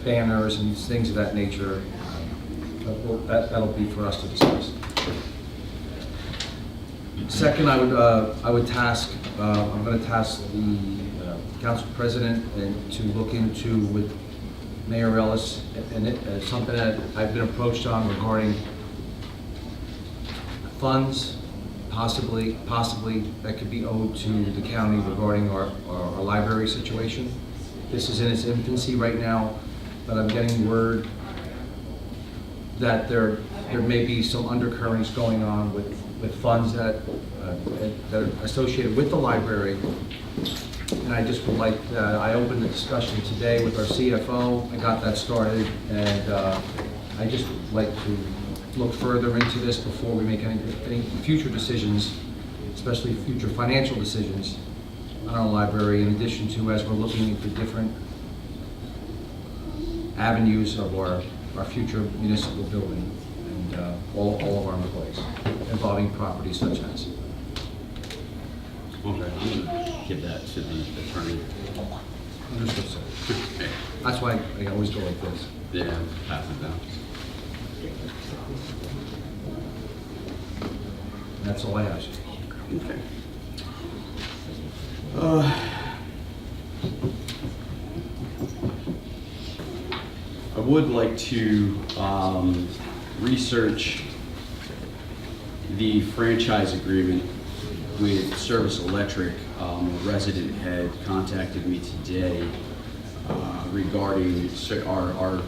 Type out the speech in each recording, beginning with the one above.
banners and things of that nature. That'll be for us to discuss. Second, I'm going to task the council president and to look into with Mayor Ellis and something that I've been approached on regarding funds, possibly that could be owed to the county regarding our library situation. This is in its infancy right now, but I'm getting word that there may be some undercurrents going on with funds that are associated with the library. And I just would like, I opened the discussion today with our CFO. I got that started, and I just would like to look further into this before we make any future decisions, especially future financial decisions on our library, in addition to as we're looking into different avenues of our future municipal building and all of our employees involving properties such as. Okay, I'm going to give that to the attorney. Understood, sir. That's why I always go like this. Yeah, pass it down. That's all I ask. Okay. I would like to research the franchise agreement with Service Electric. A resident had contacted me today regarding our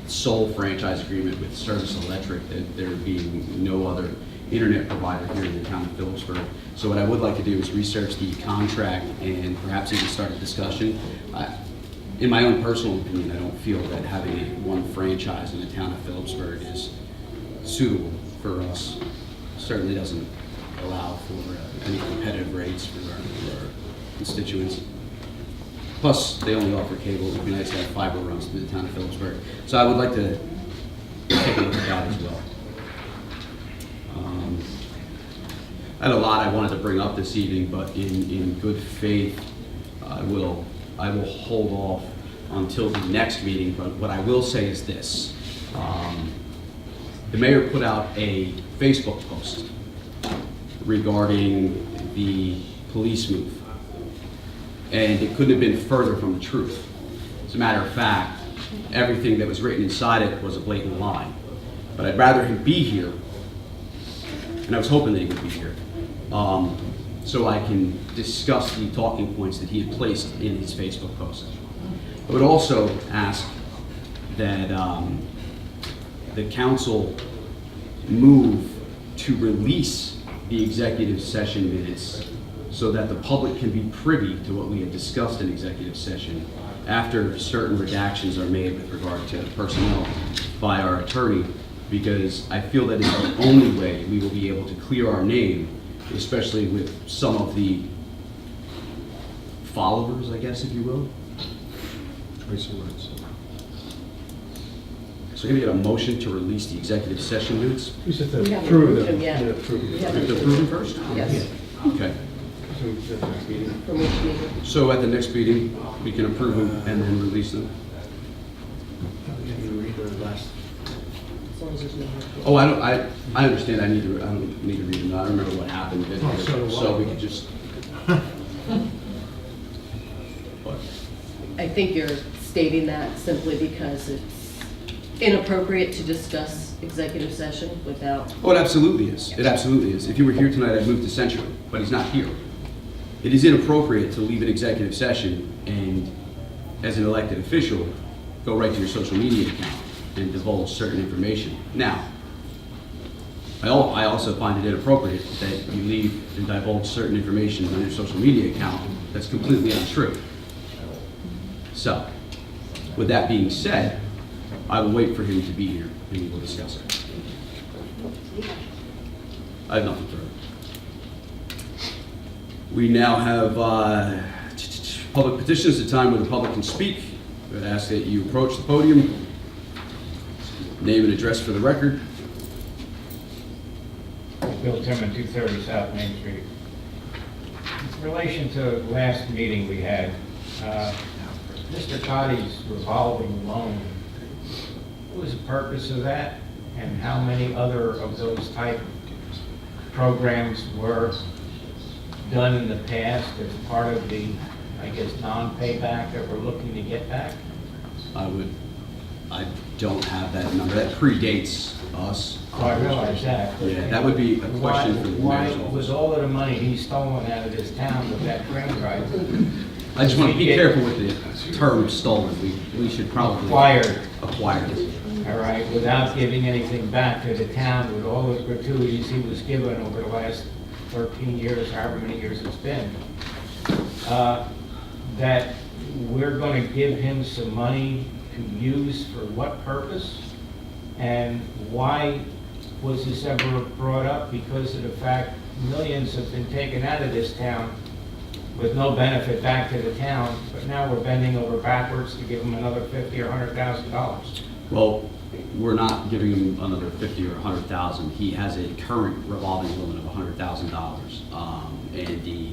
sole franchise agreement with Service Electric, that there being no other internet provider here in the town of Phillipsburg. So what I would like to do is research the contract and perhaps even start a discussion. In my own personal opinion, I don't feel that having one franchise in the town of Phillipsburg is suitable for us. Certainly doesn't allow for any competitive rates for our constituents. Plus, they only offer cable. It would be nice to have fiber runs through the town of Phillipsburg. So I would like to take a look at that as well. I had a lot I wanted to bring up this evening, but in good faith, I will hold off until the next meeting. But what I will say is this. The mayor put out a Facebook post regarding the police move. And it couldn't have been further from the truth. As a matter of fact, everything that was written inside it was a blatant lie. But I'd rather him be here, and I was hoping that he would be here, so I can discuss the talking points that he had placed in his Facebook post. I would also ask that the council move to release the executive session minutes so that the public can be privy to what we had discussed in executive session after certain redactions are made with regard to personnel by our attorney, because I feel that is the only way we will be able to clear our name, especially with some of the followers, I guess, if you will. Choice of words. So can we get a motion to release the executive session minutes? We just have We to haven't approve approved them. them yet. Yeah, approve them. We We have haven't to approve them first? Yes. Okay. So that's the next meeting. From which meeting? So at the next meeting, we can approve them and then release them? Can you read the last? As long as there's no. Oh, I understand. I don't need to read them. I remember what happened. So we could just. What? I think you're stating that simply because it's inappropriate to discuss executive session without. Oh, it absolutely is. It absolutely is. If you were here tonight, I'd move to censure him, but he's not here. It is inappropriate to leave an executive session and, as an elected official, go right to your social media account and divulge certain information. Now, I also find it inappropriate that you leave and divulge certain information on your social media account that's completely untrue. So, with that being said, I will wait for him to be here and we will discuss it. I have nothing further. We now have public petitions, a time when the public can speak. I would ask that you approach the podium, name and address for the record. Bill Tillman, 230 South Main Street. In relation to last meeting we had, Mr. Cotty's revolving loan, what was the purpose of that? And how many other of those type programs were done in the past as part of the, I guess, non-payback that we're looking to get back? I don't have that number. That predates us. Oh, I realize that. Yeah, that would be a question for the Why mayor's was office. all of the money he stolen out of this town with that train ride I just want to be careful with the term stolen. We should probably. acquired? Acquired. All right, without giving anything back to the town with all the gratuities he was given over the last 13 years, however many years it's been, that we're going to give him some money to use for what purpose? And why was this ever brought up? Because of the fact millions have been taken out of this town with no benefit back to the town, but now we're bending over backwards to give him another $50,000 or $100,000. Well, we're not giving him another 50 or 100,000. He has a current revolving limit of $100,000. And the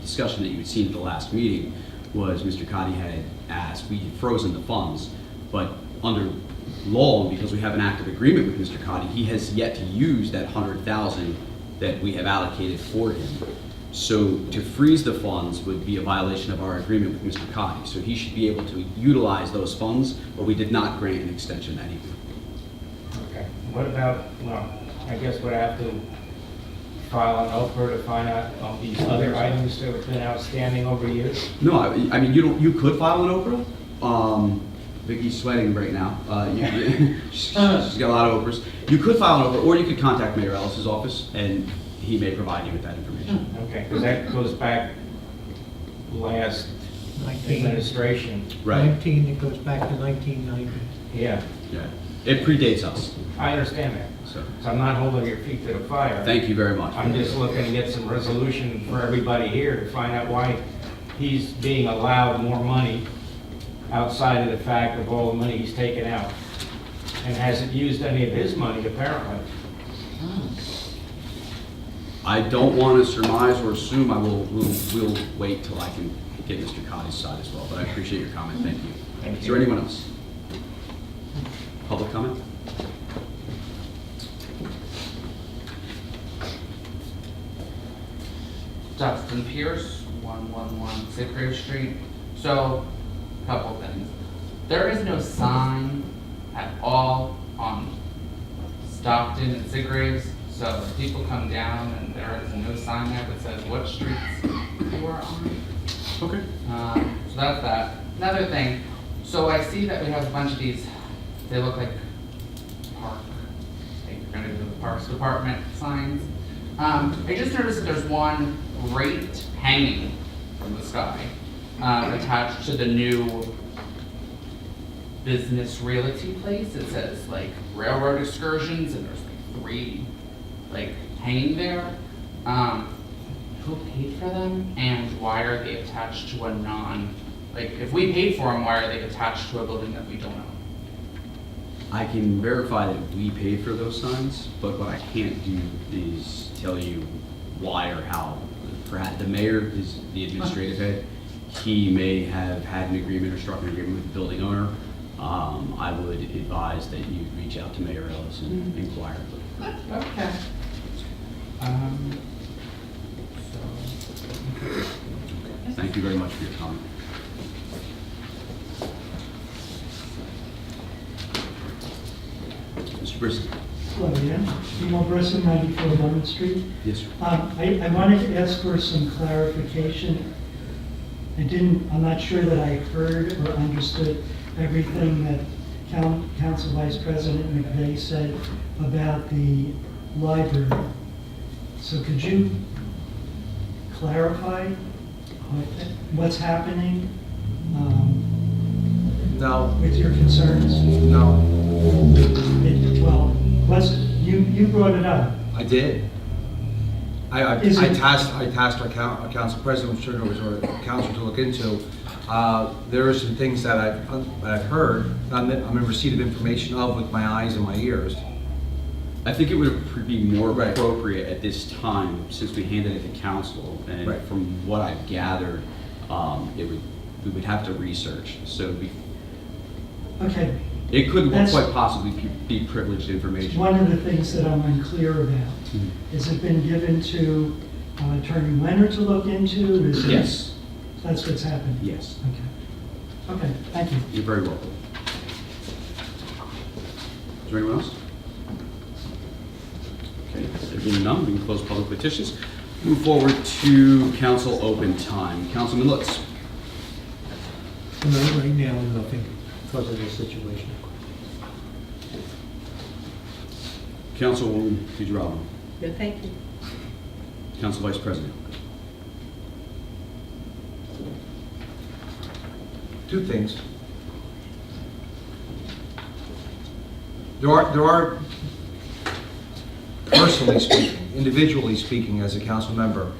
discussion that you had seen at the last meeting was Mr. Cotty had asked, we had frozen the funds, but under law, because we have an active agreement with Mr. Cotty, he has yet to use that 100,000 that we have allocated for him. So to freeze the funds would be a violation of our agreement with Mr. Cotty. So he should be able to utilize those funds, but we did not grant an extension that evening. Okay. What about, well, I guess we'd have to file an OPR to find out of these other items that have been outstanding over years? No, I mean, you could file an Oprah. Vicky's sweating right now. She's got a lot of Oprahs. You could file an Oprah, or you could contact Mayor Ellis's office, and he may provide you with that information. Okay, because that goes back last 19. administration. Right. 19, it goes back to 1990. Yeah, Yeah. It predates us. I understand that. So So I'm not holding your feet to the fire. thank you very much. I'm just looking to get some resolution for everybody here to find out why he's being allowed more money outside of the fact of all the money he's taken out and hasn't used any of his money apparently. I don't want to surmise or assume. We'll wait till I can get Mr. Cotty's side as well, but I appreciate your comment. Thank you. Thank Is there you. anyone else? Public comment? Dustin Pierce, 111 Seagrave Street. So, couple things. There is no sign at all on Stockton and Seagraves. So if people come down and there is no sign there that says what streets you are on. Okay. So that's that. Another thing, so I see that we have a bunch of these, they look like park, like you're gonna do the Parks Department signs. I just noticed that there's one rate hanging from the sky, attached to the new business realty place. It says like railroad excursions and there's like 3 like hanging there. Who paid for them and why are they attached to a like if we paid for them, why are they attached to a building that we don't own? I can verify that we paid for those signs, but what I can't do is tell you why or how. Perhaps the mayor is the administrative head. He may have had an agreement or struck an agreement with the building owner. I would advise that you reach out to Mayor Ellis and inquire. Okay. Thank you very much for your comment. Mr. Brisson? Hello, yeah. Steve Brisson, 94 11th Street. Yes, sir. I wanted to ask for some clarification. I'm not sure that I heard or understood everything that Council Vice President McVeigh said about the library. So could you clarify what's happening No, with your concerns? no, Well, you brought it up. I did. I Is it- tasked our council president, which turned over to our council to look into. There are some things that I've heard, I'm in receipt of information of with my eyes and my ears. I think it would be more Right. appropriate at this time, since we handed it to council, and Right. from what I've gathered, it would we would have to research. So Okay, it could That's- quite possibly be privileged information. one of the things that I'm unclear about, has it been given to Attorney Leonard to look into? Is it- Yes, That's what's happened? yes. Okay. Okay, thank you. You're very welcome. Is there anyone else? Okay, there being none, we can close public petitions. Move forward to council open time. Councilman Lutz. No, right now, nothing because of the situation. Councilwoman Fuggerado. No, thank you. Council Vice President. Two things. There are, personally speaking, individually speaking, as a council member,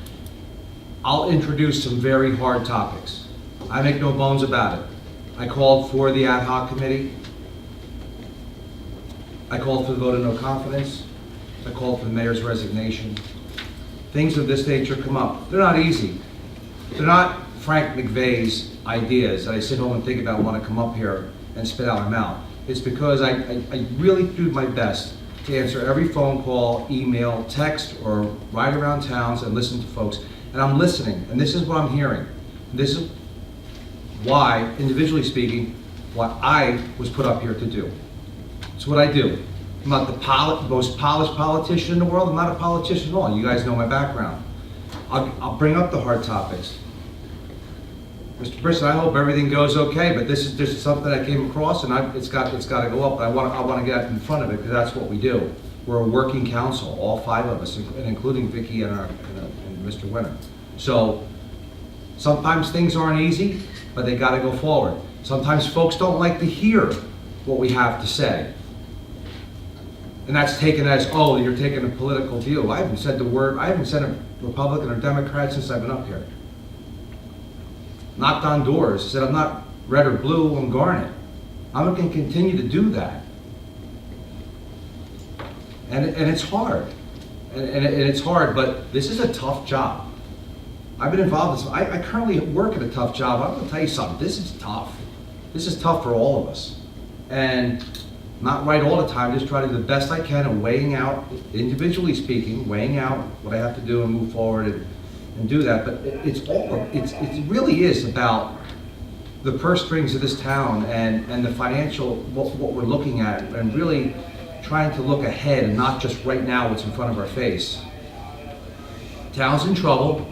I'll introduce some very hard topics. I make no bones about it. I called for the ad hoc committee. I called for the vote of no confidence. I called for the mayor's resignation. Things of this nature come up. They're not easy. They're not Frank McVeigh's ideas that I sit home and think about and want to come up here and spit out my mouth. It's because I really do my best to answer every phone call, email, text, or ride around towns and listen to folks. And I'm listening, and this is what I'm hearing. This is why, individually speaking, what I was put up here to do. It's what I do. I'm not the most polished politician in the world. I'm not a politician at all. You guys know my background. I'll bring up the hard topics. Mr. Brisson, I hope everything goes okay, but this is just something I came across, and it's got to go up. I want to get in front of it because that's what we do. We're a working council, all five of us, and including Vicki and Mr. Winter. So sometimes things aren't easy, but they got to go forward. Sometimes folks don't like to hear what we have to say. And that's taken as, oh, you're taking a political view. I haven't said a Republican or Democrat since I've been up here. Knocked on doors, said I'm not red or blue, I'm garnet. I'm going to continue to do that. And it's hard. And it's hard, but this is a tough job. I've been involved in this. I currently work at a tough job. I'm going to tell you something. This is tough. This is tough for all of us. And not right all the time, just try to do the best I can of weighing out, individually speaking, weighing out what I have to do and move forward and do that. But it really is about the purse strings of this town and the financial, what we're looking at, and really trying to look ahead and not just right now what's in front of our face. Town's in trouble.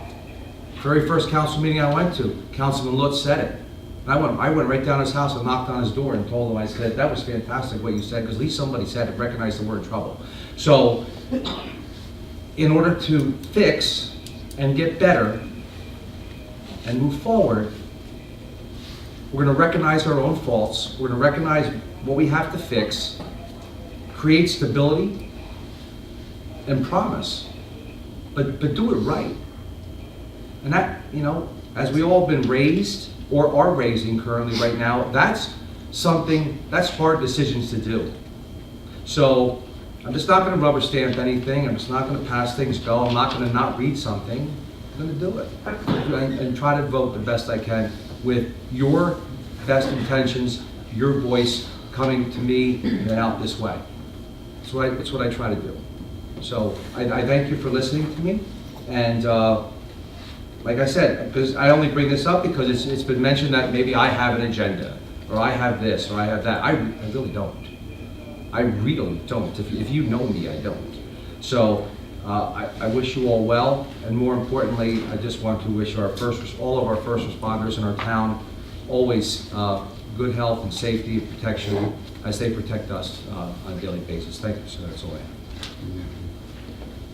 Very first council meeting I went to, Councilman Lutz said it. And I went right down his house and knocked on his door and told him, I said, that was fantastic what you said, because at least somebody said it, recognized the word trouble. So, in order to fix and get better and move forward, we're going to recognize our own faults, we're going to recognize what we have to fix, create stability, and promise, but do it right. And that, as we all been raised, or are raising currently right now, that's hard decisions to do. So I'm just not going to rubber stamp anything. I'm just not going to pass things go. I'm not going to not read something. I'm going to do it and try to vote the best I can with your best intentions, your voice coming to me and out this way. It's what I try to do. So I thank you for listening to me, and like I said, because I only bring this up because it's been mentioned that maybe I have an agenda, or I have this, or I have that. I really don't. I really don't. If you know me, I don't. So I wish you all well, and more importantly, I just want to wish all of our first responders in our town always good health and safety and protection as they protect us on a daily basis. Thank you, sir. That's all I have.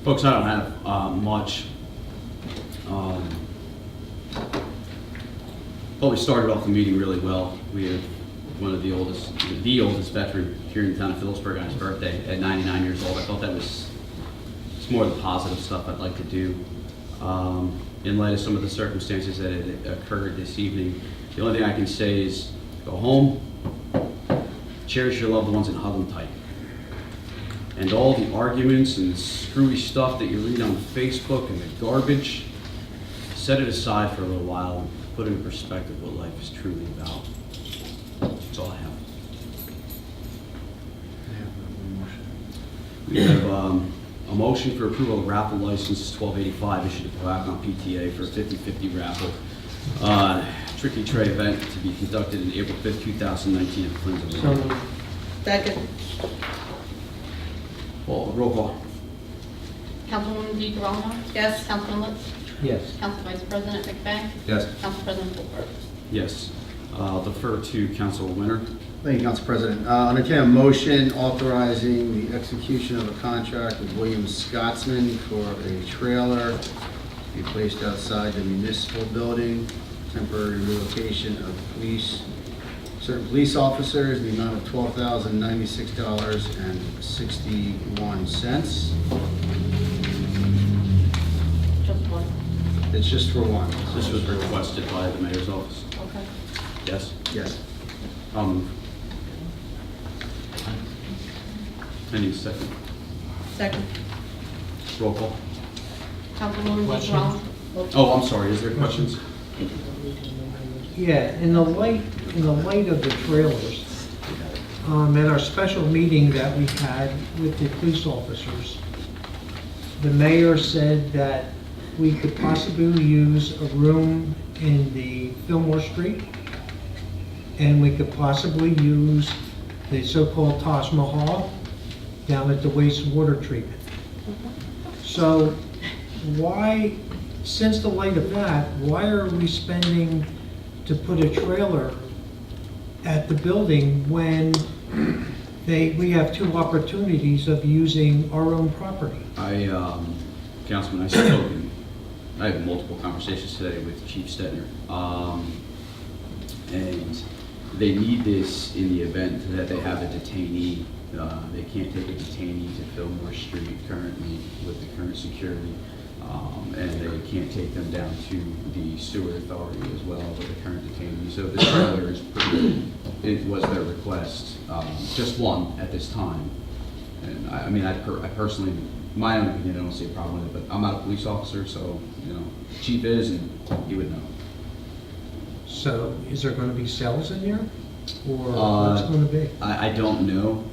Folks, I don't have much. Well, we started off the meeting really well. We have one of the oldest veteran here in the town of Phillipsburg on his birthday at 99 years old. I thought it's more of the positive stuff I'd like to do. In light of some of the circumstances that had occurred this evening, the only thing I can say is go home, cherish your loved ones, and hug them tight. And all the arguments and the screwy stuff that you read on Facebook and the garbage, set it aside for a little while put in perspective what life is truly about. That's all I have. We have a motion for approval of raffle license 1285 issued to Palawan PTA for a 50/50 raffle. Tricky Tray event to be conducted in April 5th, 2019 at Friends of So the moved. Second. Roll call. Councilwoman DeGirolamo? Yes. Councilman Lutz? Yes. Council Vice President McVeigh? Yes. Council President Phillipsburg? Yes. I'll defer to Council Winter. Thank you, Council President. Entertain a motion authorizing the execution of a contract with William Scotsman for a trailer to be placed outside the municipal building, temporary relocation of certain police officers, in the amount of $12,096.61. Just one. It's just for one. This was requested by the mayor's office. Okay. Yes? Yes. I'll move. Any second? Second. Roll call. Councilwoman Question. DeGirolamo? Oh, I'm sorry, is there questions? Yeah, in the light of the trailers, at our special meeting that we had with the police officers, the mayor said that we could possibly use a room in the Fillmore Street, and we could possibly use the so-called Taj Mahal down at the wastewater treatment. So why, since the light of that, why are we spending to put a trailer at the building when we have two opportunities of using our own property? Councilman, I had multiple conversations today with Chief Stetner. And they need this in the event that they have a detainee. They can't take a detainee to Fillmore Street currently with the current security. And they can't take them down to the sewer authority as well with the current detainee. So the trailer is it was their request, just one at this time. And I personally, my own opinion, I don't see a problem with it, but I'm not a police officer, so, Chief is, and he would know. So is there going to be cells in there? Or what's going to be? I don't know.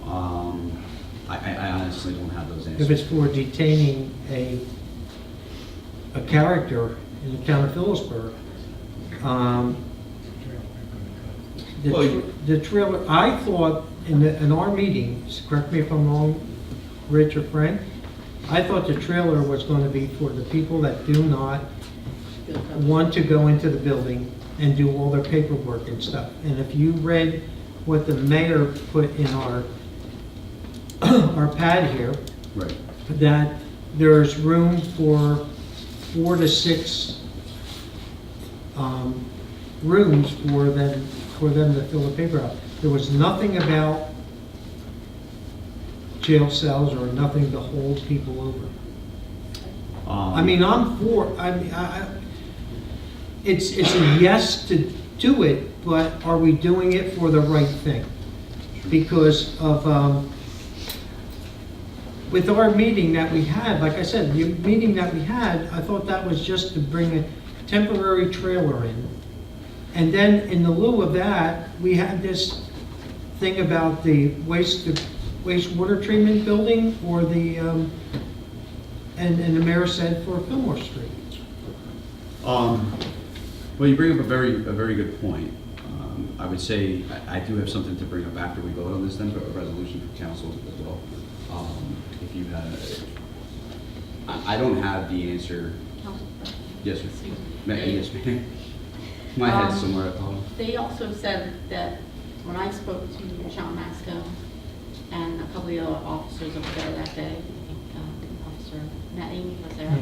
I honestly don't have those answers. If it's for detaining a character in the town of Phillipsburg, the trailer, I thought in our meetings, correct me if I'm wrong, Rich or Frank, I thought the trailer was going to be for the people that do not want to go into the building and do all their paperwork and stuff. And if you read what the mayor put in our pad here, Right. that there's room for 4 to 6 rooms for them to fill the paper out. There was nothing about jail cells or nothing to hold people over. I'm for, it's a yes to do it, but are we doing it for the right thing? Because of, with our meeting that we had, like I said, the meeting that we had, I thought that was just to bring a temporary trailer in. And then in the lieu of that, we had this thing about the wastewater treatment building or the, and the mayor said for Fillmore Street. Well, you bring up a very good point. I would say I do have something to bring up after we vote on this, then, but a resolution for council as well. If you had, I don't have the answer. Yes, sir. Yes, ma'am. My head's somewhere at home. They also said that when I spoke to John Masco and a couple of the other officers over there that day, I think Officer Netting was there,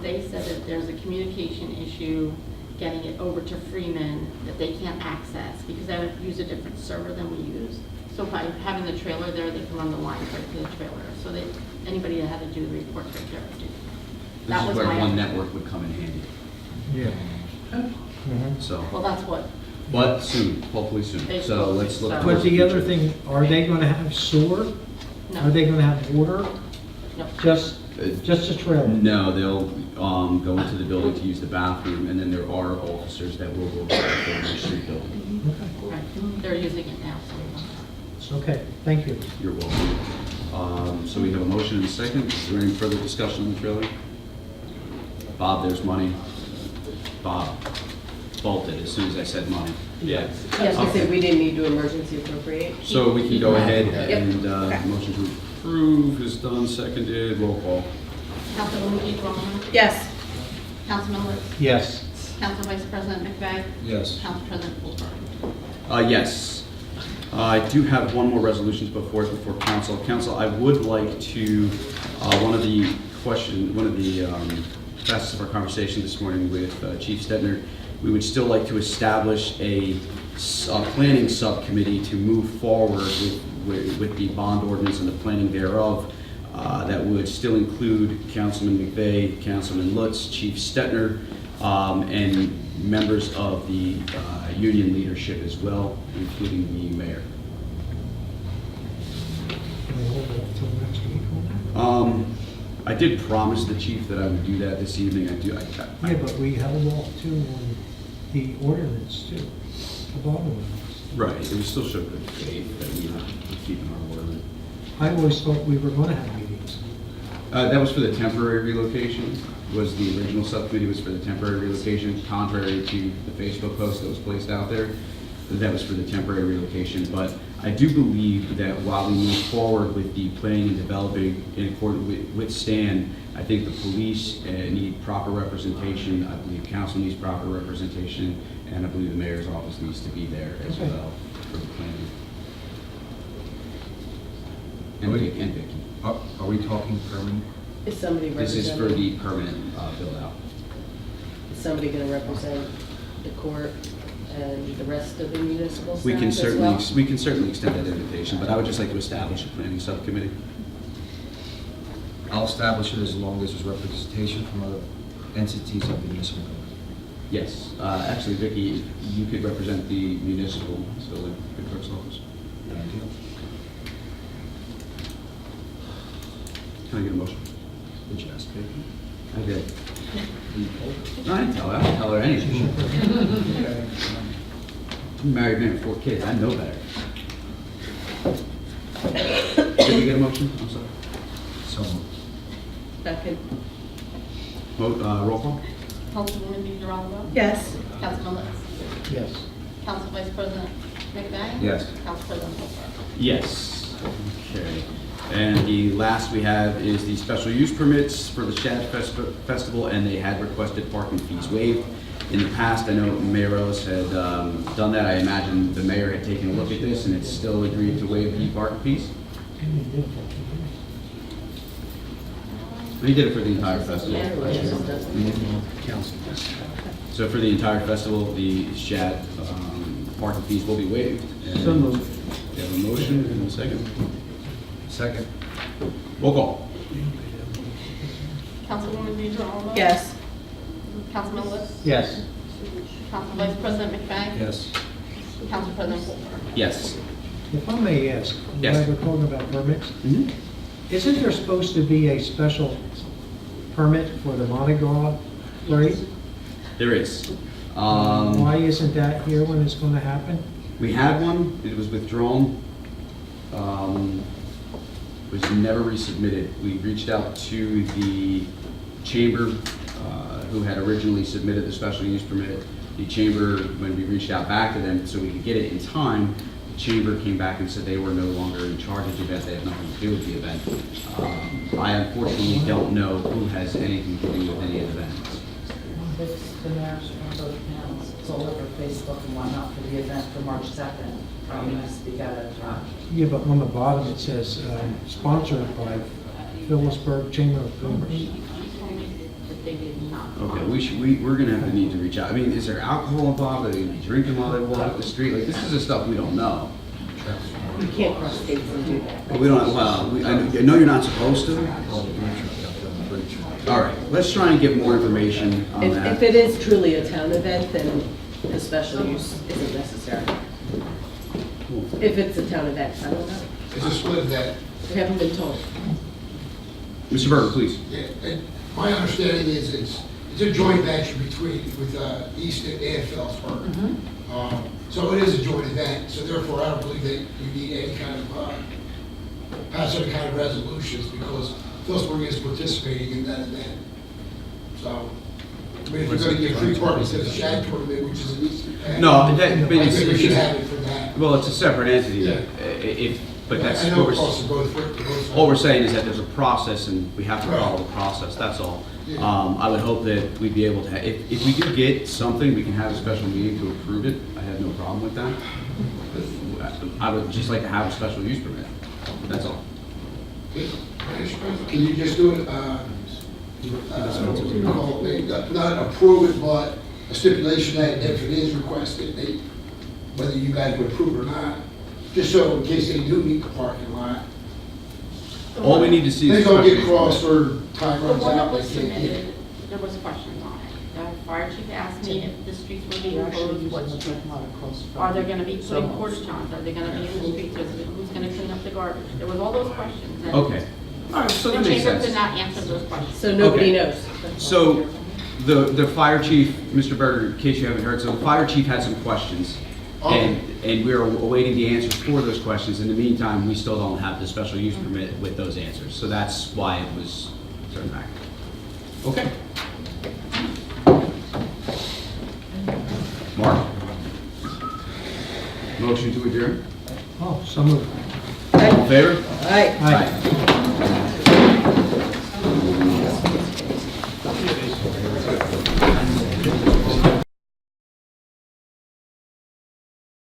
they said that there's a communication issue getting it over to Freeman that they can't access because they would use a different server than we use. So by having the trailer there, they can run the lines right to the trailer. So anybody that had to do the reports right there would do. This is where one network would come in handy. Yeah. So, Well, that's what, but soon, hopefully soon. So let's look. But towards But the other future. thing, are they going to have sewer? no. Are they going to have water? No. Just a trailer? No, go into the building to use the bathroom, and then there are officers that will go to the street building. Right. They're using it now, so. Okay, thank you. You're welcome. So we have a motion and a second. Is there any further discussion on the trailer? Bob, there's money. Bob bolted as soon as I said money. Yes. Yes, we Okay. said we didn't need to emergency appropriate. So we can go ahead Yep. and, motion to approve is done, seconded, roll call. Councilwoman DeGrom, Yes. Councilman Lutz, Yes. Council Vice President McVeigh, Yes. Council President Phillipsburg. Yes. I do have one more resolutions before council. Council, I would like to, one of the facets of our conversation this morning with Chief Stetner, we would still like to establish a planning subcommittee to move forward with the bond ordinance and the planning thereof. That would still include Councilman McVeigh, Councilman Lutz, Chief Stetner, and members of the union leadership as well, including the mayor. Can we hold it until next week on that? I did promise the chief that I would do that this evening. Yeah, but we held off too on the ordinance too, the bond ordinance. Right, it was still show good faith that we were keeping our word. I always thought we were gonna have meetings. That was for the temporary relocation, was the original subcommittee was for the temporary relocation, contrary to the Facebook post that was placed out there. That was for the temporary relocation, but I do believe that while we move forward with the planning and developing in accordance with Stan, I think the police need proper representation, I believe council needs proper representation, and I believe the mayor's office needs to be there as Okay. well for the planning. And Vicky. Are we talking permanent? Is somebody This is for representing, the permanent build out. is somebody gonna represent the court and the rest of the municipal We staff can as certainly, well? we can certainly extend that invitation, but I would just like to establish a planning subcommittee. I'll establish it as long as there's representation from other entities of the municipal government. Yes, actually, Vicky, you could represent the municipal, so the clerk's office. Ideal. Can I get a motion? Did you ask Vicky? I did. No, I didn't tell her, I didn't tell her anything. I'm a married man with 4 kids, I know better. Did we get a motion? I'm sorry. So, Second. Roll call? Councilwoman DeGrom, Yes. Councilman Lutz, Yes. Council Vice President McVeigh. Yes. Council President Phillipsburg. Yes. Okay. And the last we have is the special use permits for the Shad Festival, and they had requested parking fees waived. In the past, I know Mayor Ellis had done that. I imagine the mayor had taken a look at this, and it's still agreed to waive the parking fees. He did it for the entire festival. council. So for the entire festival, the Shad parking fees will be waived. And So moved. We have a motion and a second. Second? Roll call. Councilwoman DeGrom. Yes. Councilman Lutz, Yes. Council Vice President McVeigh. Yes. Council President Phillipsburg. Yes. If I may ask, Yes. while we're talking about permits, Mhm. isn't there supposed to be a special permit for the Mardi Gras parade? There is. Why isn't that here when it's gonna happen? We had one, it was withdrawn, was never resubmitted. We reached out to the chamber, who had originally submitted the special use permit. The chamber, when we reached out back to them so we could get it in time, the chamber came back and said they were no longer in charge of the event, they had nothing to do with the event. I unfortunately don't know who has anything to do with any of the events. The mayor's from both towns, it's all over Facebook and whatnot for the event for March 2nd. Probably need to speak out of turn. Yeah, but on the bottom it says, sponsored by Phillipsburg Chamber of Commerce. He told me that they did not. Okay, we're gonna have to need to reach out. I mean, is there alcohol involved? Are they gonna be drinking while they walk up the street? Like, this is the stuff we don't know. You can't cross states and do that. We don't, well, I know you're not supposed to. All right, let's try and get more information on If that. it is truly a town event, then the special use isn't necessary. If it's a town event, I don't know. It's a split event. We haven't been told. Mr. Berger, please. Yeah, and My understanding is it's a joint venture with Easton and Phillipsburg. So it is a joint event, so therefore I don't believe that you need any kind of, pass any kind of resolutions because Phillipsburg is participating in that event. So, I mean, if you're gonna give free parking to the shag tournament, which is an Easton event. No, but I think it's, we should have it for that. well, it's a separate entity. Yeah. But that's, I know what it costs we're, both. all we're saying is that there's a process and we have to follow the process, that's all. Yeah. I would hope that we'd be able to, if we do get something, we can have a special meeting to approve it. I have no problem with that. I would just like to have a special use permit, that's all. Can you just do it, not approve it, but a stipulation that if it is requested, whether you guys would approve or not, just so in case they do meet the parking lot, All we need to see they is. don't get special use crossed or time The runs one that out. was They can't get it. submitted, there was questions on it. The fire chief asked me if the streets were being You're actually closed, using what the streets. parking lot across from. Are they gonna be putting Sonos. porta johns? Are they gonna be in the streets? Who's gonna clean up the garbage? There was all those questions. and Okay, all right, so The that makes chamber could sense. not answer those questions. So nobody Okay. knows. So, the fire chief, Mr. Berger, in case you haven't heard, so the fire chief had some questions. And we're awaiting the answers for those questions. In the meantime, we still don't have the special use permit with those answers. So that's why it was turned back. Okay. Mark? Motion to adjourn? Oh, some of, All in favor? All right. Aye.